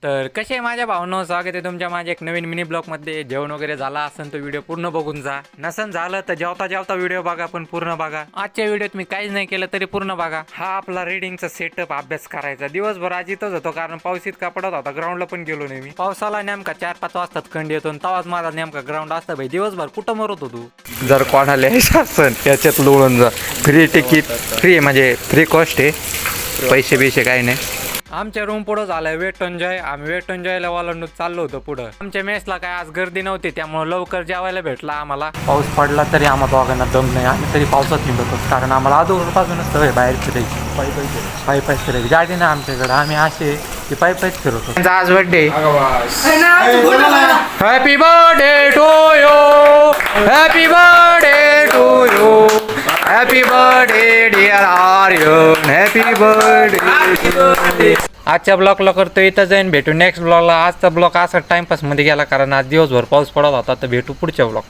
तर कसे माझ्या भावना स्वागत आहे तुमच्या माझ्या एक नवीन मिनी ब्लॉग मध्ये. जेवण वगैरे झाला असेल तर व्हिडिओ पूर्ण बघून जा, नसन झालं तर जेवता जेवता व्हिडिओ बघा, पण पूर्ण बघा. आजच्या व्हिडिओत मी काहीच नाही केलं तरी पूर्ण बघा. हा आपला रीडिंगचा सेटअप अभ्यास करायचा. दिवसभर आज इथंच होतो कारण पाऊस इतका पडत होता, ग्राउंडला पण गेलो नाही मी. पावसाला नेमका 4-5 वाजतात खंड येतो, तवाच माझा नेमका ग्राउंड असतं. भाई दिवसभर कुठं मरत होतो. जर कोणाला असन याच्यात लोळून जा. फ्री तिकीट, फ्री म्हणजे फ्री कॉस्ट आहे, पैसे बिशे काही नाही. आमच्या रूम पुढं झालंय वेट एन्जॉय. आम्ही वेट एन्जॉयला वालांडून चाललो होतो पुढं. आमच्या मेसला काय आज गर्दी नव्हती, त्यामुळे लवकर जेवायला भेटला आम्हाला. पाऊस पडला तरी आम्हाला दोघांना दम नाही, आम्ही तरी पावसात निघतो कारण आम्हाला अगोदरपासूनच सवय बाहेर फिरायची. पायी फिरायची गाडी नाही आमच्याकडे, आम्ही असे की पायी फिरवतो. आज birthday, happy birthday to you, happy birthday to you, happy birthday dear Aryan, happy birthday. आजच्या ब्लॉगला करतो इथं जाईन, भेटू नेक्स्ट ब्लॉगला. आजचा ब्लॉग असा टाइमपास मध्ये गेला कारण आज दिवसभर पाऊस पडत होता. तर भेटू पुढच्या ब्लॉग.